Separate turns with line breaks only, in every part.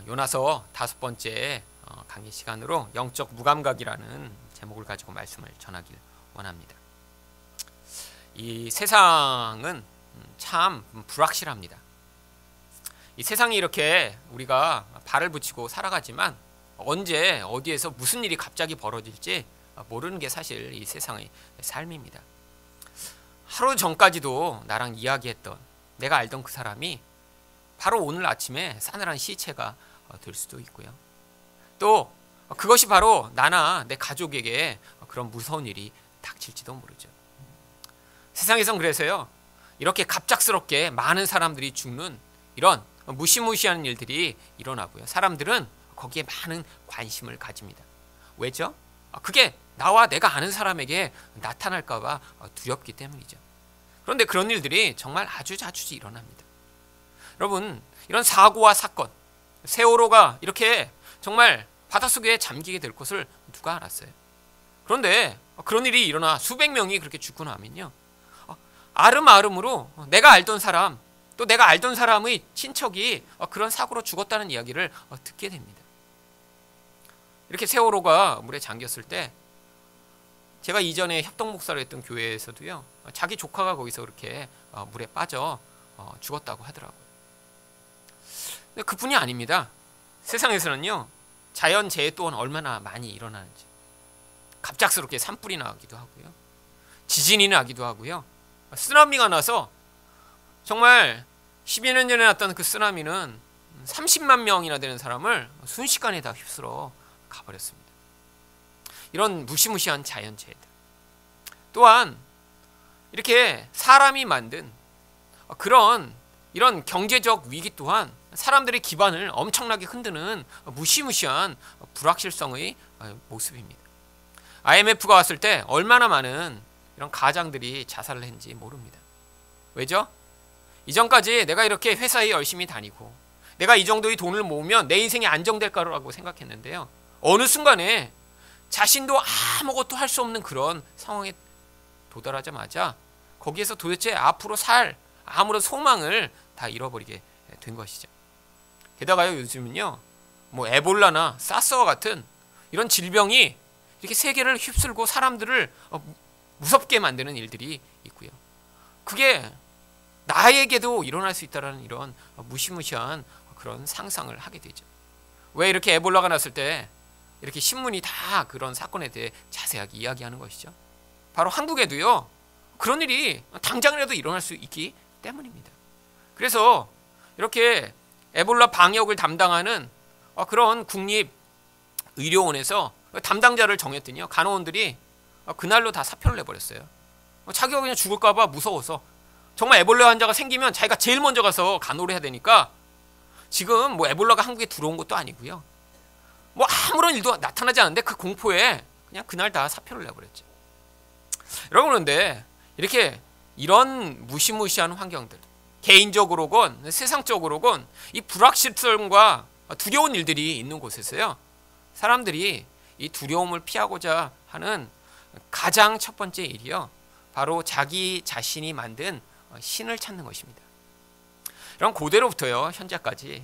요나서 5번째 강의 시간으로 영적 무감각이라는 제목을 가지고 말씀을 전하길 원합니다. 이 세상은 참 불확실합니다. 이 세상이 이렇게 우리가 발을 붙이고 살아가지만 언제 어디에서 무슨 일이 갑자기 벌어질지 모르는 게 사실 이 세상의 삶입니다. 하루 전까지도 나랑 이야기했던 내가 알던 그 사람이 바로 오늘 아침에 싸늘한 시체가 될 수도 있고요. 또 그것이 바로 나나 내 가족에게 그런 무서운 일이 닥칠지도 모르죠. 세상에선 그래서요, 이렇게 갑작스럽게 많은 사람들이 죽는 이런 무시무시한 일들이 일어나고요. 사람들은 거기에 많은 관심을 가집니다. 왜죠? 그게 나와 내가 아는 사람에게 나타날까 봐 두렵기 때문이죠. 그런데 그런 일들이 정말 아주 자주 일어납니다. 여러분, 이런 사고와 사건, 세월호가 이렇게 정말 바닷속에 잠기게 될 것을 누가 알았어요? 그런데 그런 일이 일어나 수백 명이 그렇게 죽고 나면요, 아름아름으로 내가 알던 사람, 또 내가 알던 사람의 친척이 그런 사고로 죽었다는 이야기를 듣게 됩니다. 이렇게 세월호가 물에 잠겼을 때 제가 이전에 협동 목사를 했던 교회에서도요, 자기 조카가 거기서 그렇게 물에 빠져 죽었다고 하더라고요. 근데 그뿐이 아닙니다. 세상에서는요, 자연재해 또한 얼마나 많이 일어나는지, 갑작스럽게 산불이 나기도 하고요, 지진이 나기도 하고요, 쓰나미가 나서 정말 12년 전에 났던 그 쓰나미는 30만 명이나 되는 사람을 순식간에 다 휩쓸어 가버렸습니다. 이런 무시무시한 자연재해들, 또한 이렇게 사람이 만든 이런 경제적 위기 또한 사람들의 기반을 엄청나게 흔드는 무시무시한 불확실성의 모습입니다. IMF가 왔을 때 얼마나 많은 이런 가장들이 자살을 했는지 모릅니다. 왜죠? 이전까지 내가 이렇게 회사에 열심히 다니고 내가 이 정도의 돈을 모으면 내 인생이 안정될 거라고 생각했는데요, 어느 순간에 자신도 아무것도 할 수 없는 그런 상황에 도달하자마자 거기에서 도대체 앞으로 살 아무런 소망을 다 잃어버리게 된 것이죠. 게다가요, 요즘은요, 뭐 에볼라나 사스와 같은 이런 질병이 이렇게 세계를 휩쓸고 사람들을 무섭게 만드는 일들이 있고요. 그게 나에게도 일어날 수 있다는 이런 무시무시한 그런 상상을 하게 되죠. 왜 이렇게 에볼라가 났을 때 이렇게 신문이 다 그런 사건에 대해 자세하게 이야기하는 것이죠? 바로 한국에도요, 그런 일이 당장이라도 일어날 수 있기 때문입니다. 그래서 이렇게 에볼라 방역을 담당하는 그런 국립의료원에서 담당자를 정했더니요, 간호원들이 그날로 다 사표를 내버렸어요. 자기가 그냥 죽을까 봐 무서워서. 정말 에볼라 환자가 생기면 자기가 제일 먼저 가서 간호를 해야 되니까 지금 뭐 에볼라가 한국에 들어온 것도 아니고요, 뭐 아무런 일도 나타나지 않는데 그 공포에 그냥 그날 다 사표를 내버렸죠. 여러분, 그런데 이렇게 이런 무시무시한 환경들, 개인적으로건 세상적으로건 이 불확실성과 두려운 일들이 있는 곳에서요, 사람들이 이 두려움을 피하고자 하는 가장 첫 번째 일이요, 바로 자기 자신이 만든 신을 찾는 것입니다. 이런 고대로부터요 현재까지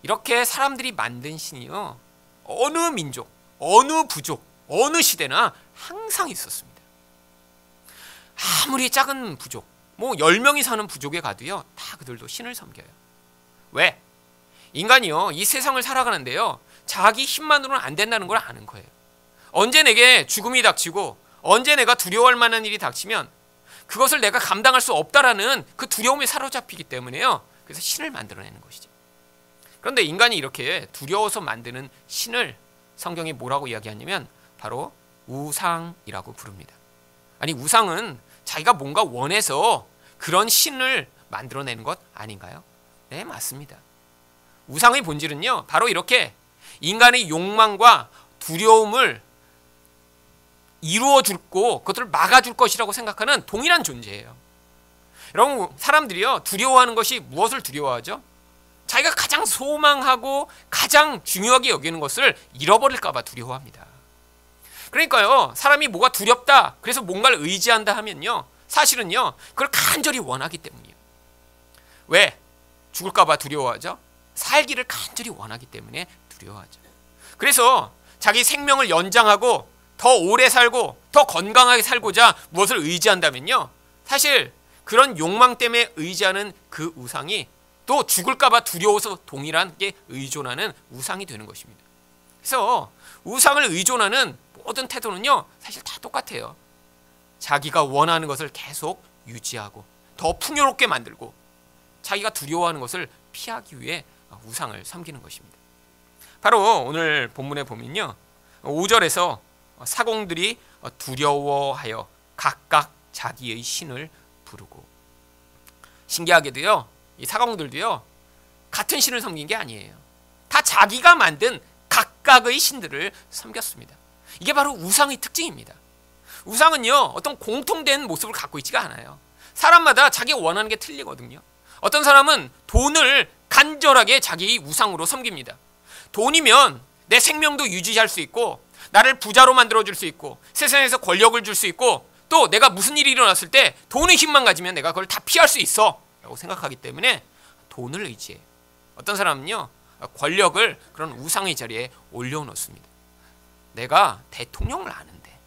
이렇게 사람들이 만든 신이요, 어느 민족, 어느 부족, 어느 시대나 항상 있었습니다. 아무리 작은 부족, 뭐 10명이 사는 부족에 가도요, 다 그들도 신을 섬겨요. 왜? 인간이요, 이 세상을 살아가는데요, 자기 힘만으로는 안 된다는 걸 아는 거예요. 언제 내게 죽음이 닥치고 언제 내가 두려워할 만한 일이 닥치면 그것을 내가 감당할 수 없다라는 그 두려움에 사로잡히기 때문에요, 그래서 신을 만들어내는 것이죠. 그런데 인간이 이렇게 두려워서 만드는 신을 성경이 뭐라고 이야기하냐면 바로 우상이라고 부릅니다. 아니, 우상은 자기가 뭔가 원해서 그런 신을 만들어내는 것 아닌가요? 네, 맞습니다. 우상의 본질은요, 바로 이렇게 인간의 욕망과 두려움을 이루어주고 그것을 막아줄 것이라고 생각하는 동일한 존재예요. 여러분, 사람들이요, 두려워하는 것이 무엇을 두려워하죠? 자기가 가장 소망하고 가장 중요하게 여기는 것을 잃어버릴까 봐 두려워합니다. 그러니까요, 사람이 뭐가 두렵다, 그래서 뭔가를 의지한다 하면요, 사실은요, 그걸 간절히 원하기 때문이에요. 왜? 죽을까 봐 두려워하죠? 살기를 간절히 원하기 때문에 두려워하죠. 그래서 자기 생명을 연장하고 더 오래 살고 더 건강하게 살고자 무엇을 의지한다면요, 사실 그런 욕망 때문에 의지하는 그 우상이 또 죽을까봐 두려워서 동일한 게 의존하는 우상이 되는 것입니다. 그래서 우상을 의존하는 모든 태도는요, 사실 다 똑같아요. 자기가 원하는 것을 계속 유지하고 더 풍요롭게 만들고 자기가 두려워하는 것을 피하기 위해 우상을 섬기는 것입니다. 바로 오늘 본문에 보면요, 5절에서 사공들이 두려워하여 각각 자기의 신을 부르고, 신기하게도요, 이 사공들도요 같은 신을 섬긴 게 아니에요. 다 자기가 만든 각각의 신들을 섬겼습니다. 이게 바로 우상의 특징입니다. 우상은요 어떤 공통된 모습을 갖고 있지가 않아요. 사람마다 자기가 원하는 게 틀리거든요. 어떤 사람은 돈을 간절하게 자기 우상으로 섬깁니다. 돈이면 내 생명도 유지할 수 있고 나를 부자로 만들어줄 수 있고 세상에서 권력을 줄 수 있고 또 내가 무슨 일이 일어났을 때 돈의 힘만 가지면 내가 그걸 다 피할 수 있어 라고 생각하기 때문에 돈을 의지해요. 어떤 사람은요 권력을 그런 우상의 자리에 올려놓습니다. 내가 대통령을 아는데,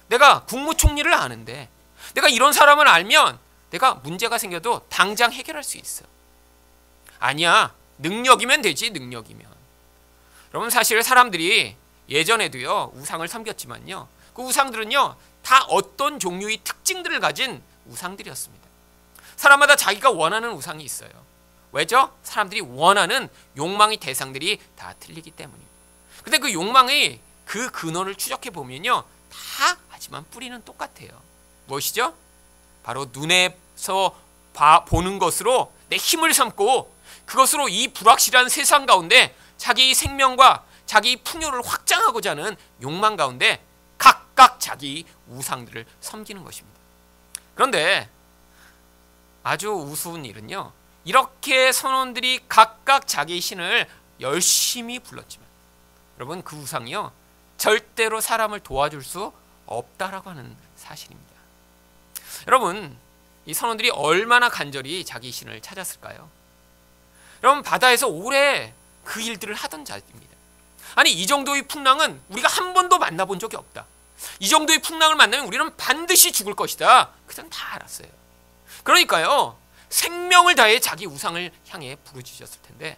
내가 국무총리를 아는데, 내가 이런 사람을 알면 내가 문제가 생겨도 당장 해결할 수 있어. 아니야, 능력이면 되지, 능력이면. 여러분, 사실 사람들이 예전에도요 우상을 섬겼지만요, 그 우상들은요 다 어떤 종류의 특징들을 가진 우상들이었습니다. 사람마다 자기가 원하는 우상이 있어요. 왜죠? 사람들이 원하는 욕망의 대상들이 다 틀리기 때문입니다. 근데 그 욕망의 그 근원을 추적해 보면요, 다 하지만 뿌리는 똑같아요. 무엇이죠? 바로 눈에서 보는 것으로 내 힘을 삼고 그것으로 이 불확실한 세상 가운데 자기 생명과 자기 풍요를 확장하고자 하는 욕망 가운데 각각 자기 우상들을 섬기는 것입니다. 그런데 아주 우스운 일은요, 이렇게 선원들이 각각 자기 신을 열심히 불렀지만 여러분, 그 우상이요 절대로 사람을 도와줄 수 없다라고 하는 사실입니다. 여러분, 이 선원들이 얼마나 간절히 자기 신을 찾았을까요? 여러분, 바다에서 오래 그 일들을 하던 자입니다. 아니, 이 정도의 풍랑은 우리가 한 번도 만나본 적이 없다. 이 정도의 풍랑을 만나면 우리는 반드시 죽을 것이다. 그전 다 알았어요. 그러니까요, 생명을 다해 자기 우상을 향해 부르짖었을 텐데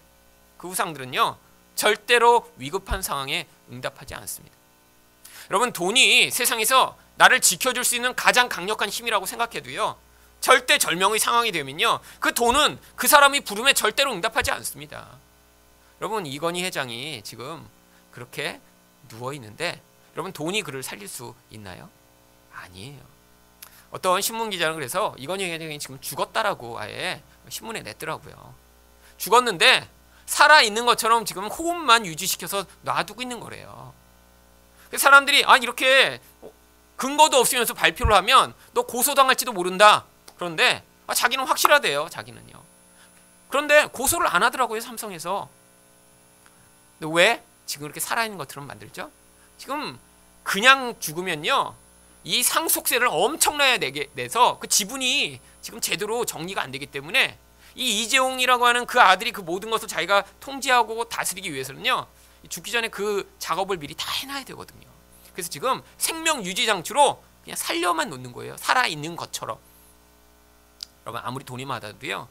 그 우상들은요 절대로 위급한 상황에 응답하지 않습니다. 여러분, 돈이 세상에서 나를 지켜줄 수 있는 가장 강력한 힘이라고 생각해도요, 절대절명의 상황이 되면요 그 돈은 그 사람이 부름에 절대로 응답하지 않습니다. 여러분, 이건희 회장이 지금 그렇게 누워있는데 여러분, 돈이 그를 살릴 수 있나요? 아니에요. 어떤 신문기자는 그래서 이건희 회장이 지금 죽었다라고 아예 신문에 냈더라고요. 죽었는데 살아있는 것처럼 지금 호흡만 유지시켜서 놔두고 있는 거래요. 사람들이 이렇게 근거도 없으면서 발표를 하면 너 고소당할지도 모른다. 그런데 자기는 확실하대요. 자기는요. 그런데 고소를 안 하더라고요, 삼성에서. 근데 왜 지금 그렇게 살아있는 것처럼 만들죠? 지금 그냥 죽으면요 이 상속세를 엄청나게 내서 그 지분이 지금 제대로 정리가 안 되기 때문에 이 이재용이라고 하는 그 아들이 그 모든 것을 자기가 통제하고 다스리기 위해서는요 죽기 전에 그 작업을 미리 다 해놔야 되거든요. 그래서 지금 생명 유지 장치로 그냥 살려만 놓는 거예요. 살아있는 것처럼. 여러분, 아무리 돈이 많아도요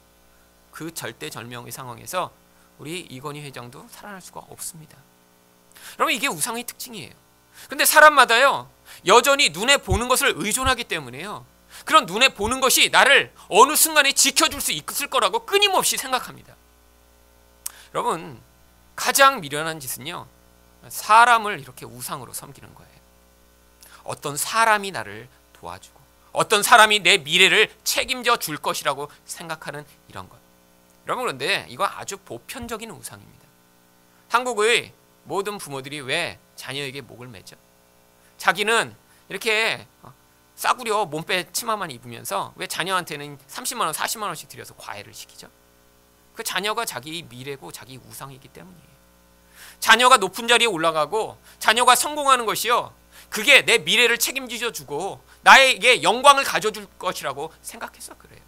그 절대절명의 상황에서 우리 이건희 회장도 살아날 수가 없습니다. 여러분, 이게 우상의 특징이에요. 근데 사람마다요 여전히 눈에 보는 것을 의존하기 때문에요, 그런 눈에 보는 것이 나를 어느 순간에 지켜줄 수 있을 거라고 끊임없이 생각합니다. 여러분, 가장 미련한 짓은요 사람을 이렇게 우상으로 섬기는 거예요. 어떤 사람이 나를 도와주고 어떤 사람이 내 미래를 책임져 줄 것이라고 생각하는 이런 것. 여러분, 그런데 이거 아주 보편적인 우상입니다. 한국의 모든 부모들이 왜 자녀에게 목을 매죠? 자기는 이렇게 싸구려 몸빼 치마만 입으면서 왜 자녀한테는 30만 원, 40만 원씩 들여서 과외를 시키죠? 그 자녀가 자기 미래고 자기 우상이기 때문이에요. 자녀가 높은 자리에 올라가고 자녀가 성공하는 것이요, 그게 내 미래를 책임져 주고 나에게 영광을 가져줄 것이라고 생각해서 그래요.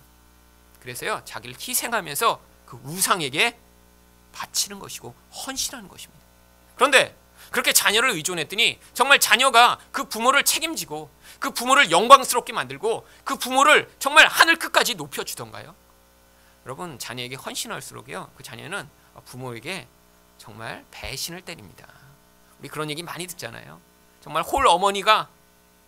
그래서요 자기를 희생하면서 그 우상에게 바치는 것이고 헌신하는 것입니다. 그런데 그렇게 자녀를 의존했더니 정말 자녀가 그 부모를 책임지고 그 부모를 영광스럽게 만들고 그 부모를 정말 하늘 끝까지 높여주던가요? 여러분, 자녀에게 헌신할수록요, 그 자녀는 부모에게 정말 배신을 때립니다. 우리 그런 얘기 많이 듣잖아요. 정말 홀 어머니가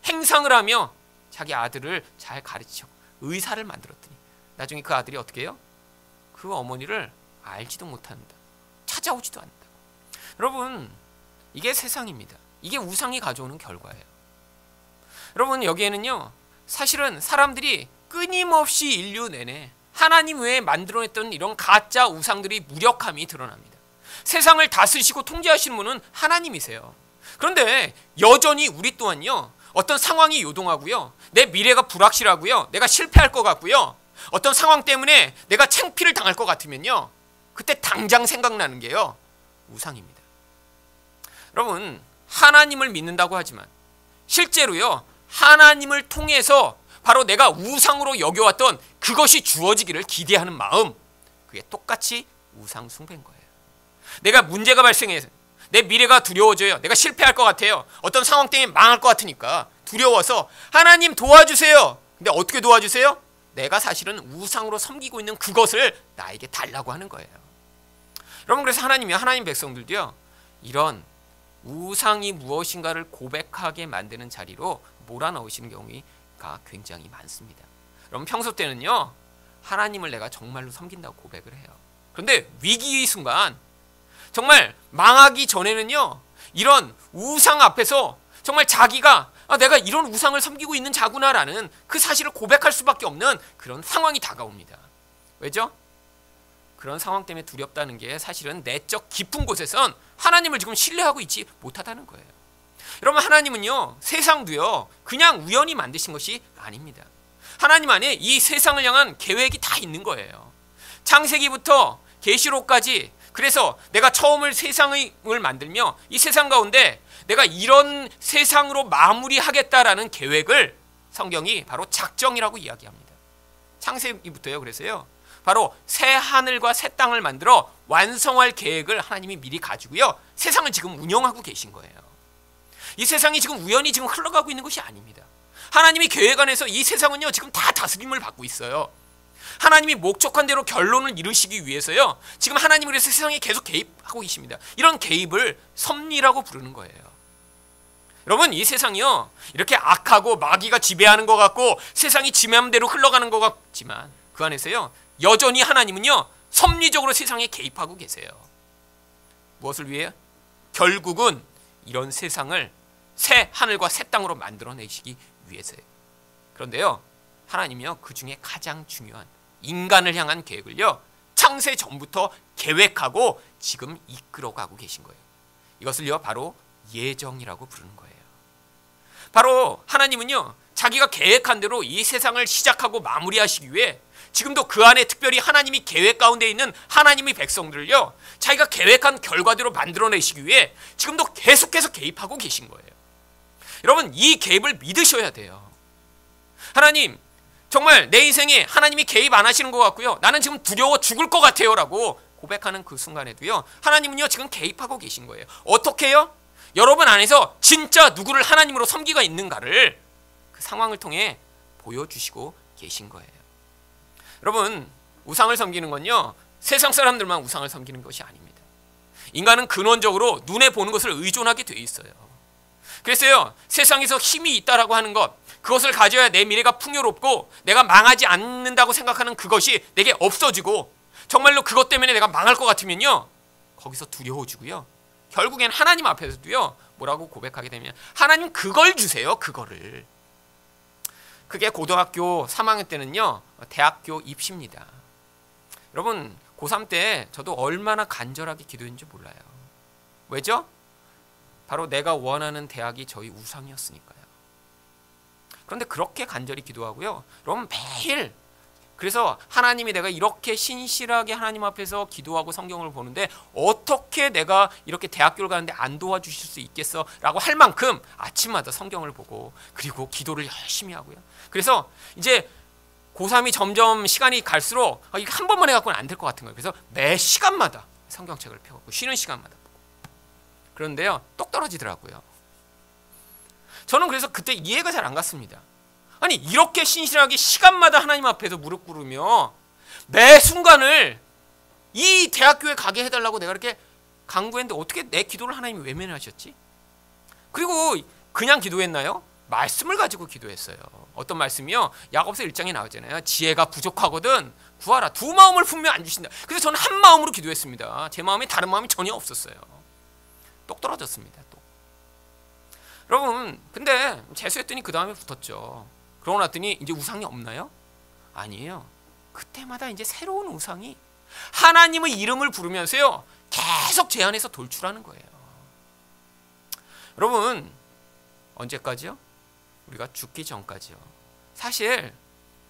행상을 하며 자기 아들을 잘 가르치고 의사를 만들었더니 나중에 그 아들이 어떻게 해요? 그 어머니를 알지도 못한다. 찾아오지도 않는다. 여러분, 이게 세상입니다. 이게 우상이 가져오는 결과예요. 여러분, 여기에는요, 사실은 사람들이 끊임없이 인류 내내 하나님 외에 만들어냈던 이런 가짜 우상들이 무력함이 드러납니다. 세상을 다스리시고 통제하시는 분은 하나님이세요. 그런데 여전히 우리 또한요, 어떤 상황이 요동하고요, 내 미래가 불확실하고요, 내가 실패할 것 같고요, 어떤 상황 때문에 내가 창피를 당할 것 같으면요, 그때 당장 생각나는 게요, 우상입니다. 여러분, 하나님을 믿는다고 하지만 실제로요, 하나님을 통해서 바로 내가 우상으로 여겨왔던 그것이 주어지기를 기대하는 마음, 그게 똑같이 우상 숭배인 거예요. 내가 문제가 발생해서 내 미래가 두려워져요. 내가 실패할 것 같아요. 어떤 상황 때문에 망할 것 같으니까 두려워서 하나님 도와주세요. 근데 어떻게 도와주세요? 내가 사실은 우상으로 섬기고 있는 그것을 나에게 달라고 하는 거예요. 여러분, 그래서 하나님 백성들도요, 이런 우상이 무엇인가를 고백하게 만드는 자리로 몰아넣으시는 경우가 굉장히 많습니다. 여러분, 평소 때는요, 하나님을 내가 정말로 섬긴다고 고백을 해요. 그런데 위기의 순간, 정말 망하기 전에는요, 이런 우상 앞에서 정말 자기가 내가 이런 우상을 섬기고 있는 자구나라는 그 사실을 고백할 수밖에 없는 그런 상황이 다가옵니다. 왜죠? 그런 상황 때문에 두렵다는 게 사실은 내적 깊은 곳에선 하나님을 지금 신뢰하고 있지 못하다는 거예요. 여러분, 하나님은요, 세상도요, 그냥 우연히 만드신 것이 아닙니다. 하나님 안에 이 세상을 향한 계획이 다 있는 거예요. 창세기부터 계시록까지, 그래서 내가 처음을 세상을 만들며 이 세상 가운데 내가 이런 세상으로 마무리하겠다라는 계획을 성경이 바로 작정이라고 이야기합니다. 창세기부터요. 그래서요, 바로 새 하늘과 새 땅을 만들어 완성할 계획을 하나님이 미리 가지고요, 세상을 지금 운영하고 계신 거예요. 이 세상이 지금 우연히 지금 흘러가고 있는 것이 아닙니다. 하나님이 계획 안에서 이 세상은요, 지금 다 다스림을 받고 있어요. 하나님이 목적한 대로 결론을 이루시기 위해서요, 지금 하나님을 위해서 세상에 계속 개입하고 계십니다. 이런 개입을 섭리라고 부르는 거예요. 여러분, 이 세상이요, 이렇게 악하고 마귀가 지배하는 것 같고 세상이 지 맘대로 흘러가는 것 같지만 그 안에서요, 여전히 하나님은요, 섭리적으로 세상에 개입하고 계세요. 무엇을 위해? 결국은 이런 세상을 새 하늘과 새 땅으로 만들어내시기 위해서예요. 그런데요, 하나님이요, 그 중에 가장 중요한 인간을 향한 계획을요, 창세 전부터 계획하고 지금 이끌어가고 계신 거예요. 이것을요, 바로 예정이라고 부르는 거예요. 바로 하나님은요, 자기가 계획한 대로 이 세상을 시작하고 마무리하시기 위해 지금도 그 안에 특별히 하나님이 계획 가운데 있는 하나님의 백성들을요, 자기가 계획한 결과대로 만들어내시기 위해 지금도 계속해서 개입하고 계신 거예요. 여러분, 이 개입을 믿으셔야 돼요. 하나님, 정말 내 인생에 하나님이 개입 안 하시는 것 같고요, 나는 지금 두려워 죽을 것 같아요 라고 고백하는 그 순간에도요, 하나님은요, 지금 개입하고 계신 거예요. 어떻게 해요? 여러분 안에서 진짜 누구를 하나님으로 섬기가 있는가를 그 상황을 통해 보여주시고 계신 거예요. 여러분, 우상을 섬기는 건요, 세상 사람들만 우상을 섬기는 것이 아닙니다. 인간은 근원적으로 눈에 보는 것을 의존하게 돼 있어요. 그래서요, 세상에서 힘이 있다라고 하는 것, 그것을 가져야 내 미래가 풍요롭고 내가 망하지 않는다고 생각하는 그것이 내게 없어지고, 정말로 그것 때문에 내가 망할 것 같으면요, 거기서 두려워지고요, 결국엔 하나님 앞에서도요, 뭐라고 고백하게 되면 하나님 그걸 주세요, 그거를. 그게 고등학교 3학년 때는요, 대학교 입시입니다. 여러분, 고3 때 저도 얼마나 간절하게 기도했는지 몰라요. 왜죠? 바로 내가 원하는 대학이 저희 우상이었으니까요. 그런데 그렇게 간절히 기도하고요, 여러분, 매일, 그래서 하나님이 내가 이렇게 신실하게 하나님 앞에서 기도하고 성경을 보는데 어떻게 내가 이렇게 대학교를 가는데 안 도와주실 수 있겠어? 라고 할 만큼 아침마다 성경을 보고, 그리고 기도를 열심히 하고요. 그래서 이제 고3이 점점 시간이 갈수록 이거 한 번만 해갖고는 안 될 것 같은 거예요. 그래서 매 시간마다 성경책을 펴고 쉬는 시간마다 보고. 그런데요, 똑 떨어지더라고요. 저는 그래서 그때 이해가 잘 안 갔습니다. 아니, 이렇게 신실하게 시간마다 하나님 앞에서 무릎 꿇으며 매 순간을 이 대학교에 가게 해달라고 내가 이렇게 강구했는데 어떻게 내 기도를 하나님이 외면하셨지? 그리고 그냥 기도했나요? 말씀을 가지고 기도했어요. 어떤 말씀이요? 야고보서 1장에 나오잖아요. 지혜가 부족하거든 구하라. 두 마음을 품으면 안 주신다. 그래서 저는 한 마음으로 기도했습니다. 제 마음에 다른 마음이 전혀 없었어요. 똑 떨어졌습니다. 또. 여러분, 근데 재수했더니 그 다음에 붙었죠. 그러고 났더니 이제 우상이 없나요? 아니에요. 그때마다 이제 새로운 우상이 하나님의 이름을 부르면서요, 계속 제 안에서 돌출하는 거예요. 여러분, 언제까지요? 우리가 죽기 전까지요. 사실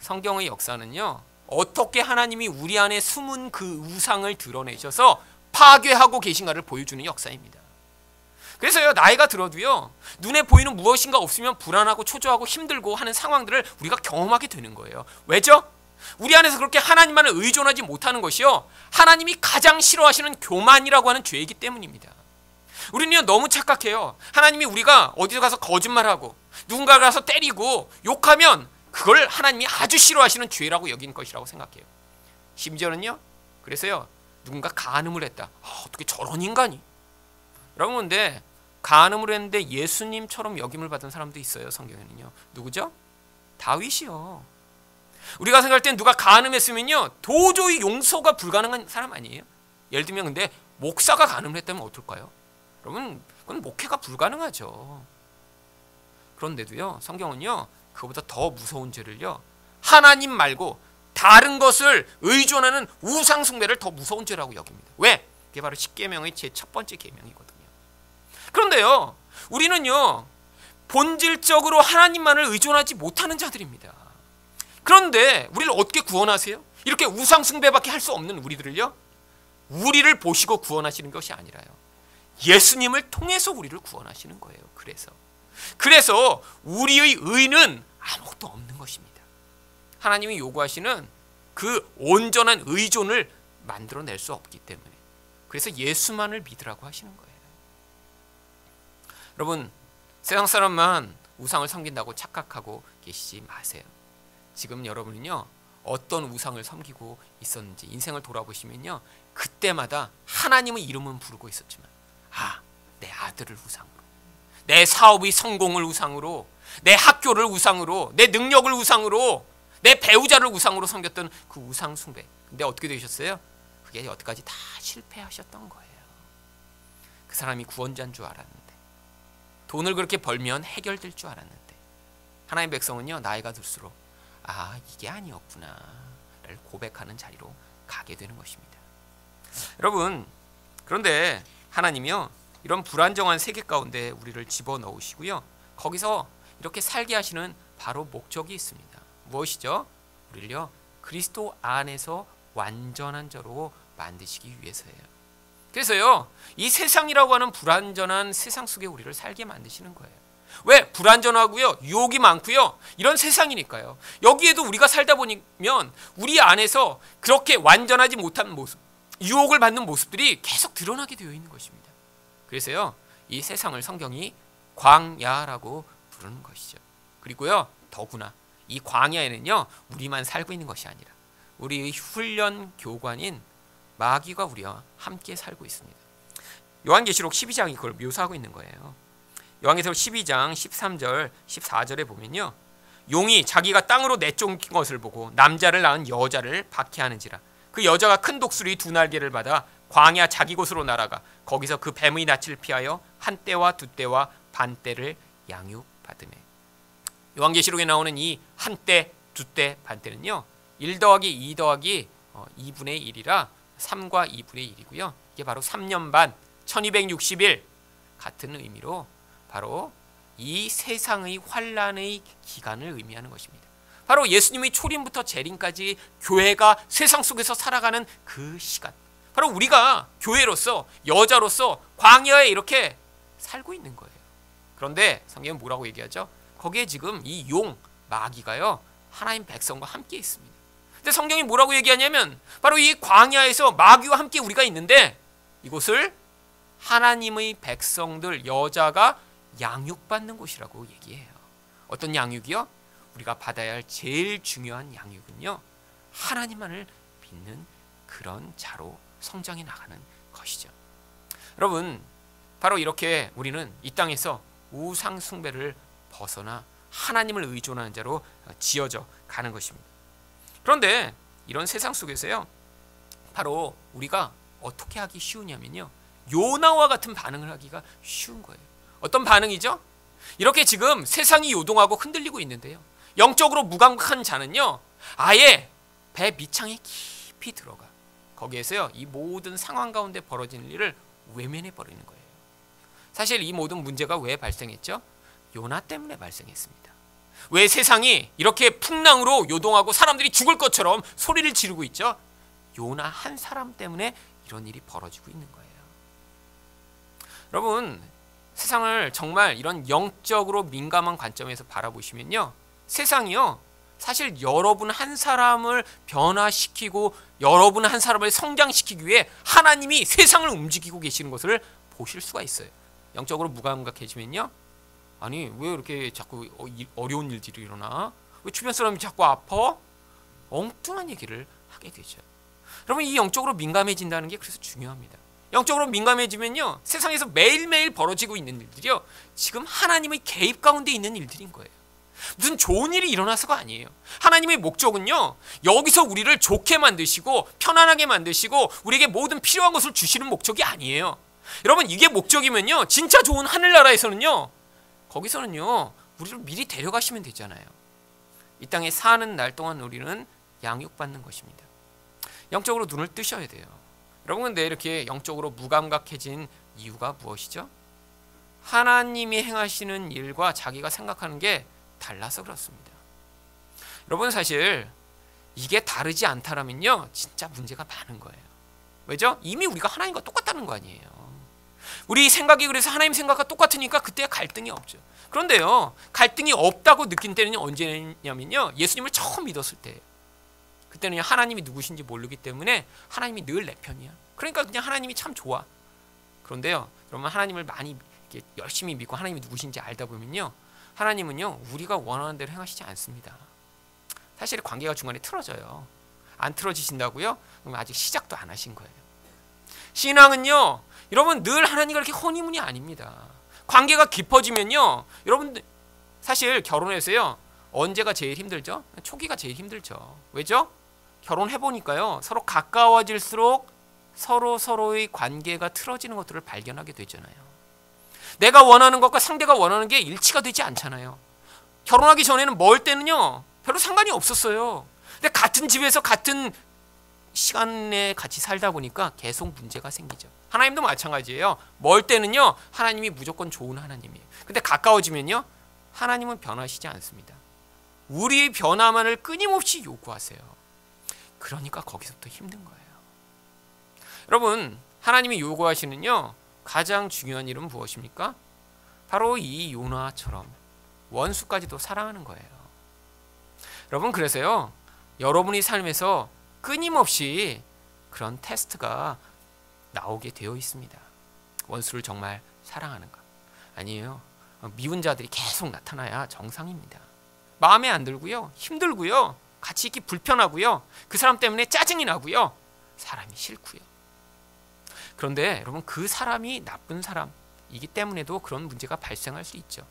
성경의 역사는요, 어떻게 하나님이 우리 안에 숨은 그 우상을 드러내셔서 파괴하고 계신가를 보여주는 역사입니다. 그래서요, 나이가 들어도요, 눈에 보이는 무엇인가 없으면 불안하고 초조하고 힘들고 하는 상황들을 우리가 경험하게 되는 거예요. 왜죠? 우리 안에서 그렇게 하나님만을 의존하지 못하는 것이요, 하나님이 가장 싫어하시는 교만이라고 하는 죄이기 때문입니다. 우리는 너무 착각해요. 하나님이 우리가 어디서 가서 거짓말하고 누군가를 가서 때리고 욕하면 그걸 하나님이 아주 싫어하시는 죄라고 여긴 것이라고 생각해요. 심지어는요, 그래서요, 누군가 간음을 했다. 어떻게 저런 인간이? 여러분, 근데 간음을 했는데 예수님처럼 여김을 받은 사람도 있어요. 성경에는요. 누구죠? 다윗이요. 우리가 생각할 땐 누가 간음했으면요, 도저히 용서가 불가능한 사람 아니에요? 예를 들면 근데 목사가 간음을 했다면 어떨까요? 여러분, 그건 목회가 불가능하죠. 그런데도요, 성경은요, 그거보다 더 무서운 죄를요, 하나님 말고 다른 것을 의존하는 우상 숭배를 더 무서운 죄라고 여깁니다. 왜? 그게 바로 십계명의 제 첫 번째 계명이거든요. 그런데요, 우리는요, 본질적으로 하나님만을 의존하지 못하는 자들입니다. 그런데 우리를 어떻게 구원하세요? 이렇게 우상 숭배밖에 할 수 없는 우리들을요, 우리를 보시고 구원하시는 것이 아니라요, 예수님을 통해서 우리를 구원하시는 거예요. 그래서 우리의 의는 아무것도 없는 것입니다. 하나님이 요구하시는 그 온전한 의존을 만들어낼 수 없기 때문에, 그래서 예수만을 믿으라고 하시는 거예요. 여러분, 세상 사람만 우상을 섬긴다고 착각하고 계시지 마세요. 지금 여러분은요, 어떤 우상을 섬기고 있었는지 인생을 돌아보시면요, 그때마다 하나님의 이름은 부르고 있었지만, 내 아들을 우상으로, 내 사업의 성공을 우상으로, 내 학교를 우상으로, 내 능력을 우상으로, 내 배우자를 우상으로 섬겼던 그 우상 숭배. 근데 어떻게 되셨어요? 그게 여태까지 다 실패하셨던 거예요. 그 사람이 구원자인 줄 알았는데, 돈을 그렇게 벌면 해결될 줄 알았는데, 하나님의 백성은요, 나이가 들수록 이게 아니었구나 를 고백하는 자리로 가게 되는 것입니다. 여러분, 그런데 하나님이요, 이런 불안정한 세계 가운데 우리를 집어넣으시고요, 거기서 이렇게 살게 하시는 바로 목적이 있습니다. 무엇이죠? 우리를요, 그리스도 안에서 완전한 자로 만드시기 위해서예요. 그래서요, 이 세상이라고 하는 불안전한 세상 속에 우리를 살게 만드시는 거예요. 왜? 불안전하고요, 유혹이 많고요, 이런 세상이니까요. 여기에도 우리가 살다 보면 우리 안에서 그렇게 완전하지 못한 모습, 유혹을 받는 모습들이 계속 드러나게 되어 있는 것입니다. 그래서요, 이 세상을 성경이 광야라고 부르는 것이죠. 그리고요, 더구나 이 광야에는요, 우리만 살고 있는 것이 아니라 우리의 훈련 교관인 마귀가 우리와 함께 살고 있습니다. 요한계시록 12장이 그걸 묘사하고 있는 거예요. 요한계시록 12장 13절 14절에 보면요, 용이 자기가 땅으로 내쫓긴 것을 보고 남자를 낳은 여자를 박해하는지라 그 여자가 큰 독수리 두 날개를 받아 광야 자기 곳으로 날아가 거기서 그 뱀의 낯을 피하여 한 떼와 두 떼와 반 떼를 양육받으매. 요한계시록에 나오는 이 한 떼, 두 떼, 반 떼는요, 1 더하기 2 더하기 2분의 1이라 3과 2분의 1이고요. 이게 바로 3년 반, 1260일 같은 의미로 바로 이 세상의 환란의 기간을 의미하는 것입니다. 바로 예수님의 초림부터 재림까지 교회가 세상 속에서 살아가는 그 시간, 바로 우리가 교회로서, 여자로서 광야에 이렇게 살고 있는 거예요. 그런데 성경은 뭐라고 얘기하죠? 거기에 지금 이 용, 마귀가요, 하나님 백성과 함께 있습니다. 근데 성경이 뭐라고 얘기하냐면 바로 이 광야에서 마귀와 함께 우리가 있는데 이곳을 하나님의 백성들, 여자가 양육받는 곳이라고 얘기해요. 어떤 양육이요? 우리가 받아야 할 제일 중요한 양육은요, 하나님만을 믿는 그런 자로 성장해 나가는 것이죠. 여러분, 바로 이렇게 우리는 이 땅에서 우상 숭배를 벗어나 하나님을 의존하는 자로 지어져 가는 것입니다. 그런데 이런 세상 속에서요, 바로 우리가 어떻게 하기 쉬우냐면요, 요나와 같은 반응을 하기가 쉬운 거예요. 어떤 반응이죠? 이렇게 지금 세상이 요동하고 흔들리고 있는데요, 영적으로 무감각한 자는요, 아예 배 밑창에 깊이 들어가 거기에서요, 이 모든 상황 가운데 벌어지는 일을 외면해 버리는 거예요. 사실 이 모든 문제가 왜 발생했죠? 요나 때문에 발생했습니다. 왜 세상이 이렇게 풍랑으로 요동하고 사람들이 죽을 것처럼 소리를 지르고 있죠? 요나 한 사람 때문에 이런 일이 벌어지고 있는 거예요. 여러분, 세상을 정말 이런 영적으로 민감한 관점에서 바라보시면요, 세상이요, 사실 여러분 한 사람을 변화시키고 여러분 한 사람을 성장시키기 위해 하나님이 세상을 움직이고 계시는 것을 보실 수가 있어요. 영적으로 무감각해지면요, 아니 왜 이렇게 자꾸 어려운 일들이 일어나? 왜 주변 사람이 자꾸 아파? 엉뚱한 얘기를 하게 되죠. 여러분, 이 영적으로 민감해진다는 게 그래서 중요합니다. 영적으로 민감해지면요, 세상에서 매일매일 벌어지고 있는 일들이요, 지금 하나님의 개입 가운데 있는 일들인 거예요. 무슨 좋은 일이 일어나서가 아니에요. 하나님의 목적은요, 여기서 우리를 좋게 만드시고 편안하게 만드시고 우리에게 모든 필요한 것을 주시는 목적이 아니에요. 여러분, 이게 목적이면요, 진짜 좋은 하늘나라에서는요, 거기서는요, 우리를 미리 데려가시면 되잖아요. 이 땅에 사는 날 동안 우리는 양육받는 것입니다. 영적으로 눈을 뜨셔야 돼요. 여러분, 근데 이렇게 영적으로 무감각해진 이유가 무엇이죠? 하나님이 행하시는 일과 자기가 생각하는 게 달라서 그렇습니다. 여러분, 사실 이게 다르지 않다라면요, 진짜 문제가 많은 거예요. 왜죠? 이미 우리가 하나님과 똑같다는 거 아니에요. 우리 생각이 그래서 하나님 생각과 똑같으니까 그때 갈등이 없죠. 그런데요, 갈등이 없다고 느낀 때는 언제냐면요, 예수님을 처음 믿었을 때예요. 그때는 하나님이 누구신지 모르기 때문에 하나님이 늘 내 편이야. 그러니까 그냥 하나님이 참 좋아. 그런데요, 여러분, 하나님을 많이 이렇게 열심히 믿고 하나님이 누구신지 알다 보면요, 하나님은요, 우리가 원하는 대로 행하시지 않습니다. 사실 관계가 중간에 틀어져요. 안 틀어지신다고요? 그럼 아직 시작도 안 하신 거예요. 신앙은요, 여러분, 늘 하나님과 이렇게 허니문이 아닙니다. 관계가 깊어지면요, 여러분, 사실 결혼해서요, 언제가 제일 힘들죠? 초기가 제일 힘들죠. 왜죠? 결혼해보니까요, 서로 가까워질수록 서로의 관계가 틀어지는 것들을 발견하게 되잖아요. 내가 원하는 것과 상대가 원하는 게 일치가 되지 않잖아요. 결혼하기 전에는 멀 때는요, 별로 상관이 없었어요. 근데 같은 집에서 같은 시간에 같이 살다 보니까 계속 문제가 생기죠. 하나님도 마찬가지예요. 멀 때는요, 하나님이 무조건 좋은 하나님이에요. 근데 가까워지면요, 하나님은 변하시지 않습니다. 우리의 변화만을 끊임없이 요구하세요. 그러니까 거기서부터 힘든 거예요. 여러분, 하나님이 요구하시는요, 가장 중요한 일은 무엇입니까? 바로 이 요나처럼 원수까지도 사랑하는 거예요. 여러분, 그래서요, 여러분의 삶에서 끊임없이 그런 테스트가 나오게 되어 있습니다. 원수를 정말 사랑하는가? 아니에요. 미운 자들이 계속 나타나야 정상입니다. 마음에 안 들고요, 힘들고요, 같이 있기 불편하고요, 그 사람 때문에 짜증이 나고요, 사람이 싫고요. 그런데 여러분, 그 사람이 나쁜 사람이기 때문에도 그런 문제가 발생할 수 있죠.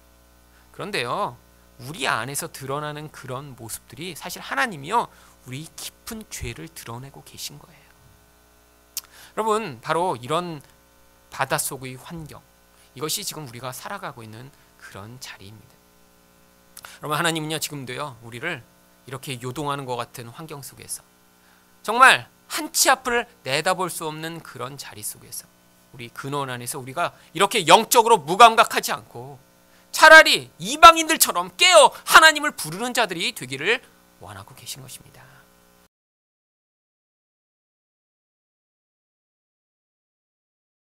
그런데요, 우리 안에서 드러나는 그런 모습들이 사실 하나님이요, 우리 깊은 죄를 드러내고 계신 거예요. 여러분, 바로 이런 바닷속의 환경, 이것이 지금 우리가 살아가고 있는 그런 자리입니다. 여러분, 하나님은요, 지금도요, 우리를 이렇게 요동하는 것 같은 환경 속에서, 정말 한 치 앞을 내다볼 수 없는 그런 자리 속에서, 우리 근원 안에서 우리가 이렇게 영적으로 무감각하지 않고 차라리 이방인들처럼 깨어 하나님을 부르는 자들이 되기를 원하고 계신 것입니다.